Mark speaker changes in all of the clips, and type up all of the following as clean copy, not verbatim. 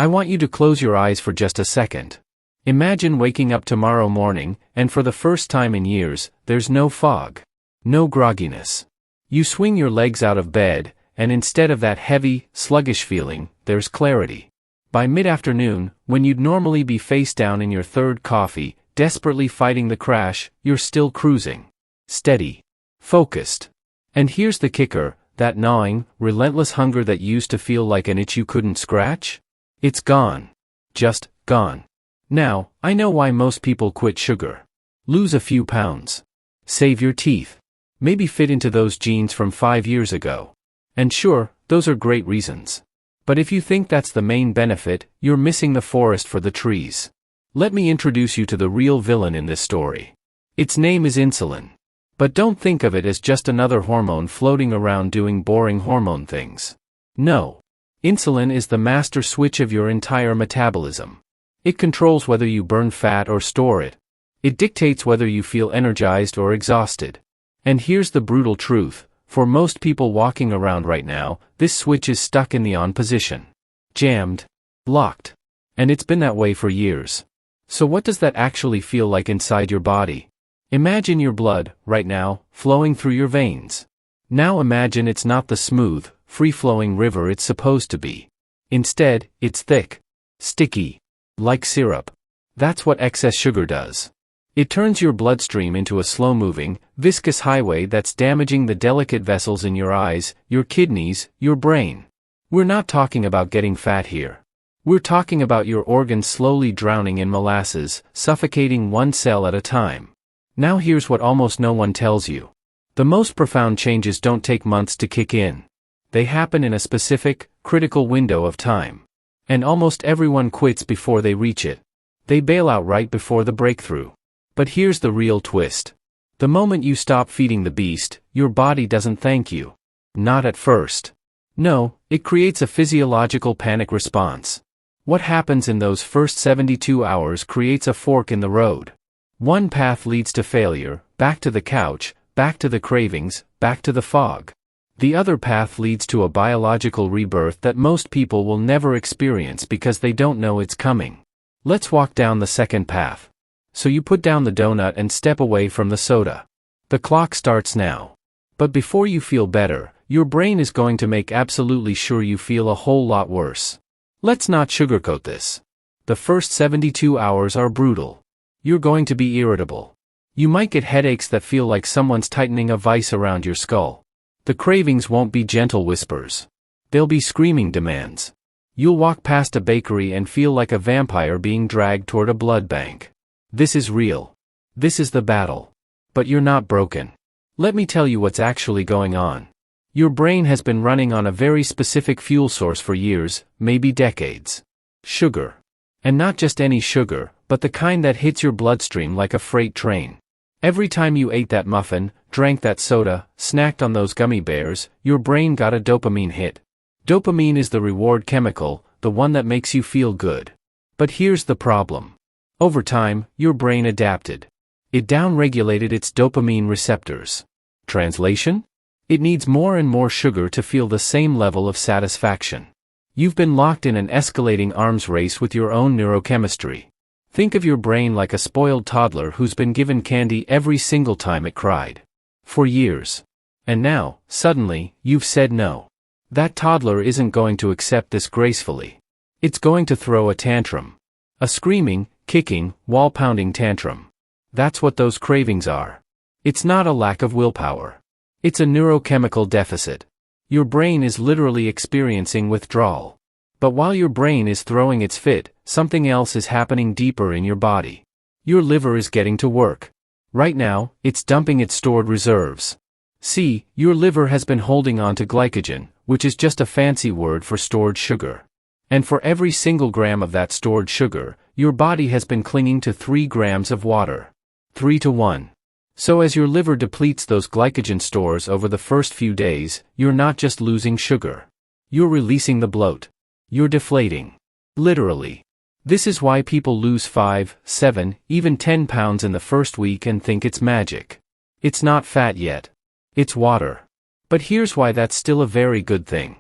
Speaker 1: I want you to close your eyes for just a second. Imagine waking up tomorrow morning, and for the first time in years, there's no fog. No grogginess. You swing your legs out of bed, and instead of that heavy, sluggish feeling, there's clarity. By mid-afternoon, when you'd normally be face down in your third coffee, desperately fighting the crash, you're still cruising. Steady. Focused. And here's the kicker, that gnawing, relentless hunger that used to feel like an itch you couldn't scratch? It's gone. Just gone. Now, I know why most people quit sugar. Lose a few pounds. Save your teeth. Maybe fit into those jeans from 5 years ago. And sure, those are great reasons. But if you think that's the main benefit, you're missing the forest for the trees. Let me introduce you to the real villain in this story. Its name is insulin. But don't think of it as just another hormone floating around doing boring hormone things. No. Insulin is the master switch of your entire metabolism. It controls whether you burn fat or store it. It dictates whether you feel energized or exhausted. And here's the brutal truth, for most people walking around right now, this switch is stuck in the on position. Jammed. Locked. And it's been that way for years. So what does that actually feel like inside your body? Imagine your blood, right now, flowing through your veins. Now imagine it's not the smooth, free-flowing river it's supposed to be. Instead, it's thick. Sticky. Like syrup. That's what excess sugar does. It turns your bloodstream into a slow-moving, viscous highway that's damaging the delicate vessels in your eyes, your kidneys, your brain. We're not talking about getting fat here. We're talking about your organs slowly drowning in molasses, suffocating one cell at a time. Now here's what almost no one tells you. The most profound changes don't take months to kick in. They happen in a specific, critical window of time. And almost everyone quits before they reach it. They bail out right before the breakthrough. But here's the real twist. The moment you stop feeding the beast, your body doesn't thank you. Not at first. No, it creates a physiological panic response. What happens in those first 72 hours creates a fork in the road. One path leads to failure, back to the couch, back to the cravings, back to the fog. The other path leads to a biological rebirth that most people will never experience because they don't know it's coming. Let's walk down the second path. So you put down the donut and step away from the soda. The clock starts now. But before you feel better, your brain is going to make absolutely sure you feel a whole lot worse. Let's not sugarcoat this. The first 72 hours are brutal. You're going to be irritable. You might get headaches that feel like someone's tightening a vice around your skull. The cravings won't be gentle whispers. They'll be screaming demands. You'll walk past a bakery and feel like a vampire being dragged toward a blood bank. This is real. This is the battle. But you're not broken. Let me tell you what's actually going on. Your brain has been running on a very specific fuel source for years, maybe decades. Sugar. And not just any sugar, but the kind that hits your bloodstream like a freight train. Every time you ate that muffin, drank that soda, snacked on those gummy bears, your brain got a dopamine hit. Dopamine is the reward chemical, the one that makes you feel good. But here's the problem. Over time, your brain adapted. It downregulated its dopamine receptors. Translation? It needs more and more sugar to feel the same level of satisfaction. You've been locked in an escalating arms race with your own neurochemistry. Think of your brain like a spoiled toddler who's been given candy every single time it cried. For years. And now, suddenly, you've said no. That toddler isn't going to accept this gracefully. It's going to throw a tantrum. A screaming, kicking, wall-pounding tantrum. That's what those cravings are. It's not a lack of willpower. It's a neurochemical deficit. Your brain is literally experiencing withdrawal. But while your brain is throwing its fit, something else is happening deeper in your body. Your liver is getting to work. Right now, it's dumping its stored reserves. See, your liver has been holding on to glycogen, which is just a fancy word for stored sugar. And for every single gram of that stored sugar, your body has been clinging to 3 grams of water. 3-to-1. So as your liver depletes those glycogen stores over the first few days, you're not just losing sugar. You're releasing the bloat. You're deflating. Literally. This is why people lose 5, 7, even 10 pounds in the first week and think it's magic. It's not fat yet. It's water. But here's why that's still a very good thing.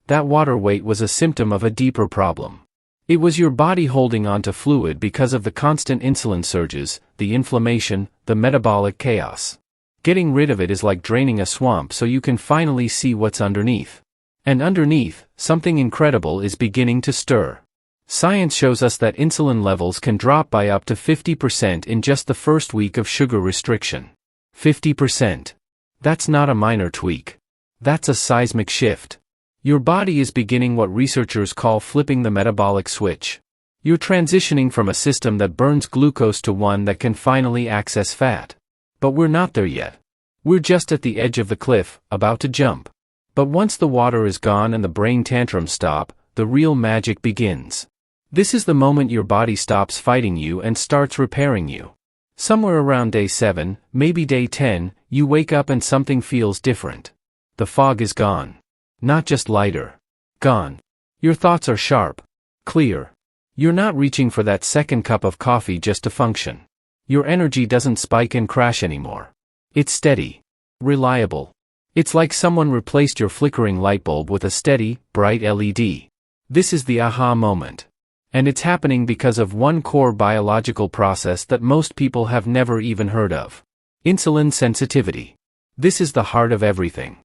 Speaker 1: That water weight was a symptom of a deeper problem. It was your body holding on to fluid because of the constant insulin surges, the inflammation, the metabolic chaos. Getting rid of it is like draining a swamp so you can finally see what's underneath. And underneath, something incredible is beginning to stir. Science shows us that insulin levels can drop by up to 50% in just the first week of sugar restriction. 50%. That's not a minor tweak. That's a seismic shift. Your body is beginning what researchers call flipping the metabolic switch. You're transitioning from a system that burns glucose to one that can finally access fat. But we're not there yet. We're just at the edge of the cliff, about to jump. But once the water is gone and the brain tantrums stop, the real magic begins. This is the moment your body stops fighting you and starts repairing you. Somewhere around day 7, maybe day 10, you wake up and something feels different. The fog is gone. Not just lighter. Gone. Your thoughts are sharp. Clear. You're not reaching for that second cup of coffee just to function. Your energy doesn't spike and crash anymore. It's steady. Reliable. It's like someone replaced your flickering light bulb with a steady, bright LED. This is the aha moment. And it's happening because of one core biological process that most people have never even heard of. Insulin sensitivity. This is the heart of everything.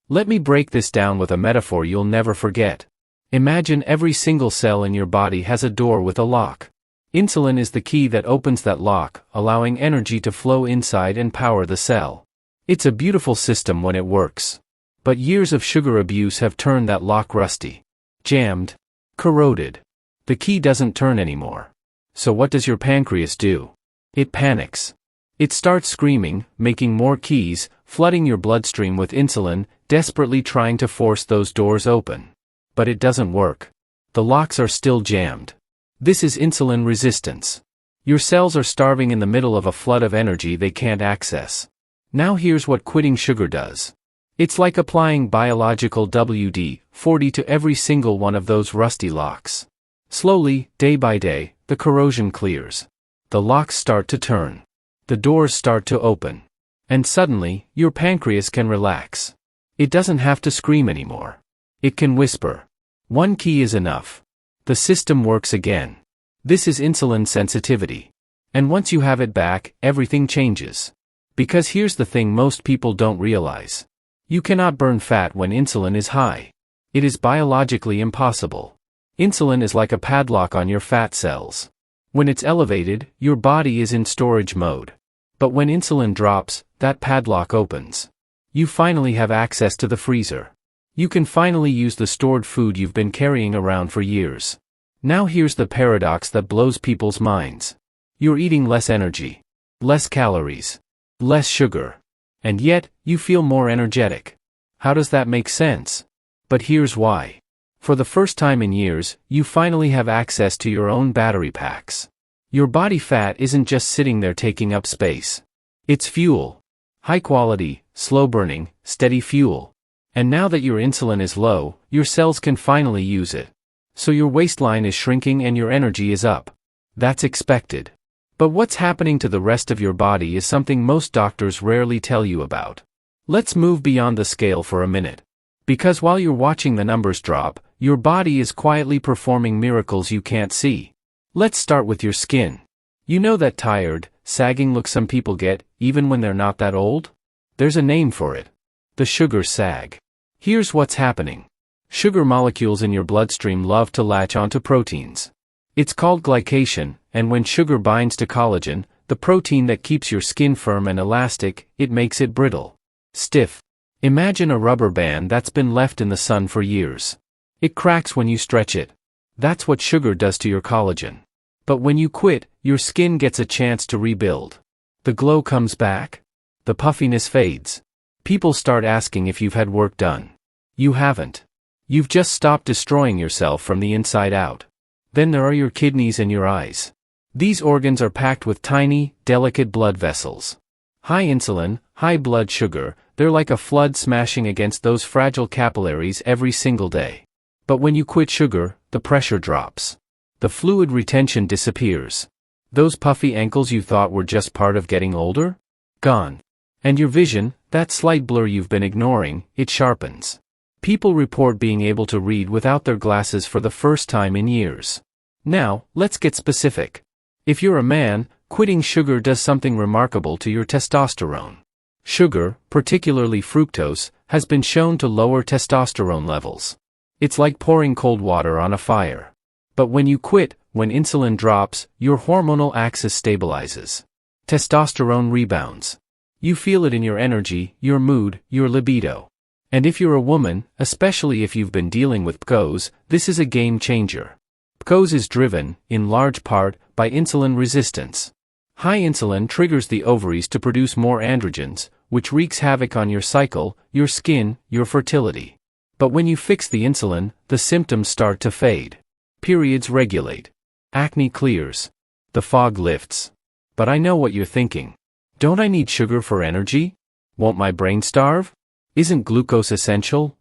Speaker 1: Let me break this down with a metaphor you'll never forget. Imagine every single cell in your body has a door with a lock. Insulin is the key that opens that lock, allowing energy to flow inside and power the cell. It's a beautiful system when it works. But years of sugar abuse have turned that lock rusty. Jammed. Corroded. The key doesn't turn anymore. So what does your pancreas do? It panics. It starts screaming, making more keys, flooding your bloodstream with insulin, desperately trying to force those doors open. But it doesn't work. The locks are still jammed. This is insulin resistance. Your cells are starving in the middle of a flood of energy they can't access. Now here's what quitting sugar does. It's like applying biological WD-40 to every single one of those rusty locks. Slowly, day by day, the corrosion clears. The locks start to turn. The doors start to open. And suddenly, your pancreas can relax. It doesn't have to scream anymore. It can whisper. One key is enough. The system works again. This is insulin sensitivity. And once you have it back, everything changes. Because here's the thing most people don't realize. You cannot burn fat when insulin is high. It is biologically impossible. Insulin is like a padlock on your fat cells. When it's elevated, your body is in storage mode. But when insulin drops, that padlock opens. You finally have access to the freezer. You can finally use the stored food you've been carrying around for years. Now here's the paradox that blows people's minds. You're eating less energy, less calories, less sugar. And yet, you feel more energetic. How does that make sense? But here's why. For the first time in years, you finally have access to your own battery packs. Your body fat isn't just sitting there taking up space. It's fuel. High quality, slow burning, steady fuel. And now that your insulin is low, your cells can finally use it. So your waistline is shrinking and your energy is up. That's expected. But what's happening to the rest of your body is something most doctors rarely tell you about. Let's move beyond the scale for a minute. Because while you're watching the numbers drop, your body is quietly performing miracles you can't see. Let's start with your skin. You know that tired, sagging look some people get, even when they're not that old? There's a name for it. The sugar sag. Here's what's happening. Sugar molecules in your bloodstream love to latch onto proteins. It's called glycation, and when sugar binds to collagen, the protein that keeps your skin firm and elastic, it makes it brittle. Stiff. Imagine a rubber band that's been left in the sun for years. It cracks when you stretch it. That's what sugar does to your collagen. But when you quit, your skin gets a chance to rebuild. The glow comes back. The puffiness fades. People start asking if you've had work done. You haven't. You've just stopped destroying yourself from the inside out. Then there are your kidneys and your eyes. These organs are packed with tiny, delicate blood vessels. High insulin, high blood sugar, they're like a flood smashing against those fragile capillaries every single day. But when you quit sugar, the pressure drops. The fluid retention disappears. Those puffy ankles you thought were just part of getting older? Gone. And your vision, that slight blur you've been ignoring, it sharpens. People report being able to read without their glasses for the first time in years. Now, let's get specific. If you're a man, quitting sugar does something remarkable to your testosterone. Sugar, particularly fructose, has been shown to lower testosterone levels. It's like pouring cold water on a fire. But when you quit, when insulin drops, your hormonal axis stabilizes. Testosterone rebounds. You feel it in your energy, your mood, your libido. And if you're a woman, especially if you've been dealing with PCOS, this is a game changer. PCOS is driven, in large part, by insulin resistance. High insulin triggers the ovaries to produce more androgens, which wreaks havoc on your cycle, your skin, your fertility. But when you fix the insulin, the symptoms start to fade. Periods regulate. Acne clears. The fog lifts. But I know what you're thinking. Don't I need sugar for energy? Won't my brain starve? Isn't glucose essential?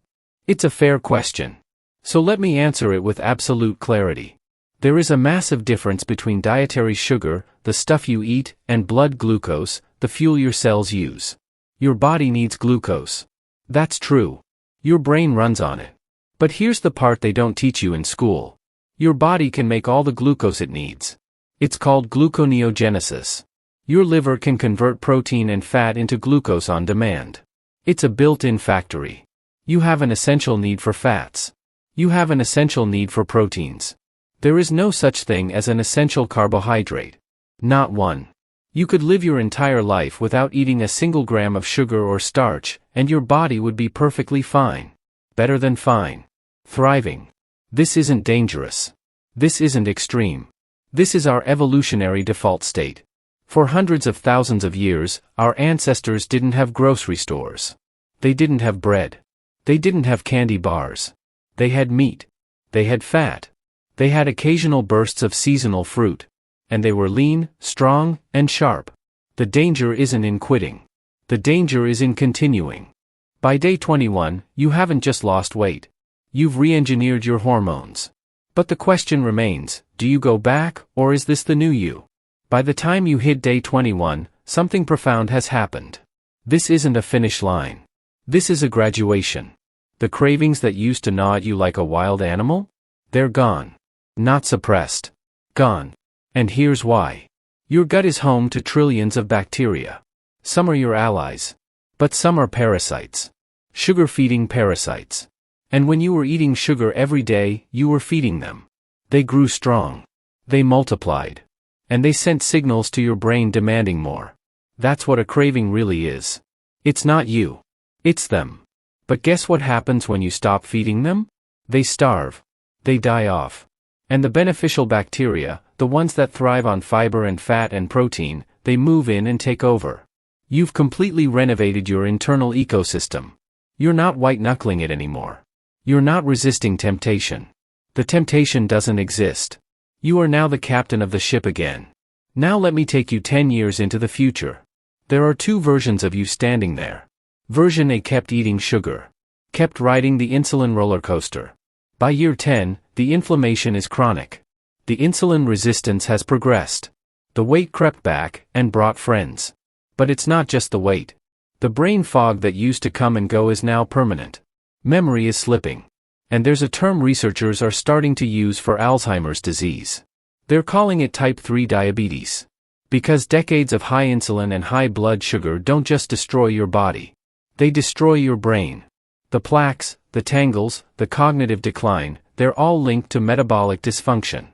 Speaker 1: It's a fair question. So let me answer it with absolute clarity. There is a massive difference between dietary sugar, the stuff you eat, and blood glucose, the fuel your cells use. Your body needs glucose. That's true. Your brain runs on it. But here's the part they don't teach you in school. Your body can make all the glucose it needs. It's called gluconeogenesis. Your liver can convert protein and fat into glucose on demand. It's a built-in factory. You have an essential need for fats. You have an essential need for proteins. There is no such thing as an essential carbohydrate. Not one. You could live your entire life without eating a single gram of sugar or starch, and your body would be perfectly fine. Better than fine. Thriving. This isn't dangerous. This isn't extreme. This is our evolutionary default state. For hundreds of thousands of years, our ancestors didn't have grocery stores. They didn't have bread. They didn't have candy bars. They had meat. They had fat. They had occasional bursts of seasonal fruit. And they were lean, strong, and sharp. The danger isn't in quitting. The danger is in continuing. By day 21, you haven't just lost weight. You've re-engineered your hormones. But the question remains, do you go back, or is this the new you? By the time you hit day 21, something profound has happened. This isn't a finish line. This is a graduation. The cravings that used to gnaw at you like a wild animal? They're gone. Not suppressed. Gone. And here's why. Your gut is home to trillions of bacteria. Some are your allies. But some are parasites. Sugar-feeding parasites. And when you were eating sugar every day, you were feeding them. They grew strong. They multiplied. And they sent signals to your brain demanding more. That's what a craving really is. It's not you. It's them. But guess what happens when you stop feeding them? They starve. They die off. And the beneficial bacteria, the ones that thrive on fiber and fat and protein, they move in and take over. You've completely renovated your internal ecosystem. You're not white-knuckling it anymore. You're not resisting temptation. The temptation doesn't exist. You are now the captain of the ship again. Now let me take you 10 years into the future. There are two versions of you standing there. Version A kept eating sugar. Kept riding the insulin roller coaster. By year 10, the inflammation is chronic. The insulin resistance has progressed. The weight crept back and brought friends. But it's not just the weight. The brain fog that used to come and go is now permanent. Memory is slipping. And there's a term researchers are starting to use for Alzheimer's disease. They're calling it type 3 diabetes. Because decades of high insulin and high blood sugar don't just destroy your body. They destroy your brain. The plaques, the tangles, the cognitive decline, they're all linked to metabolic dysfunction.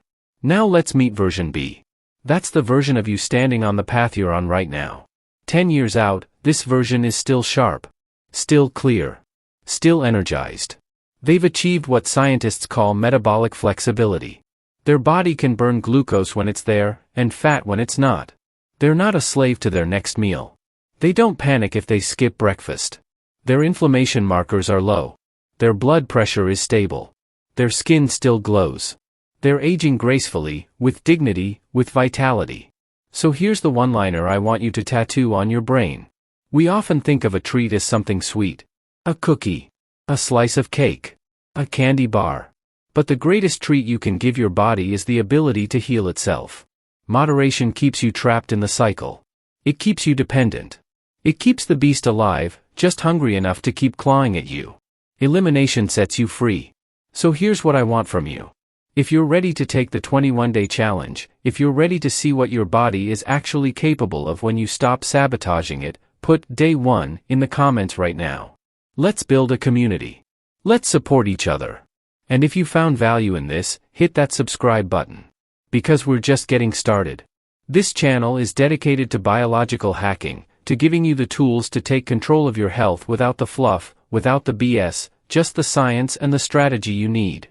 Speaker 1: Now let's meet version B. That's the version of you standing on the path you're on right now. 10 years out, this version is still sharp. Still clear. Still energized. They've achieved what scientists call metabolic flexibility. Their body can burn glucose when it's there, and fat when it's not. They're not a slave to their next meal. They don't panic if they skip breakfast. Their inflammation markers are low. Their blood pressure is stable. Their skin still glows. They're aging gracefully, with dignity, with vitality. So here's the one-liner I want you to tattoo on your brain. We often think of a treat as something sweet. A cookie. A slice of cake. A candy bar. But the greatest treat you can give your body is the ability to heal itself. Moderation keeps you trapped in the cycle. It keeps you dependent. It keeps the beast alive, just hungry enough to keep clawing at you. Elimination sets you free. So here's what I want from you. If you're ready to take the 21-day challenge, if you're ready to see what your body is actually capable of when you stop sabotaging it, put day 1 in the comments right now. Let's build a community. Let's support each other. And if you found value in this, hit that subscribe button. Because we're just getting started. This channel is dedicated to biological hacking, to giving you the tools to take control of your health without the fluff, without the BS, just the science and the strategy you need.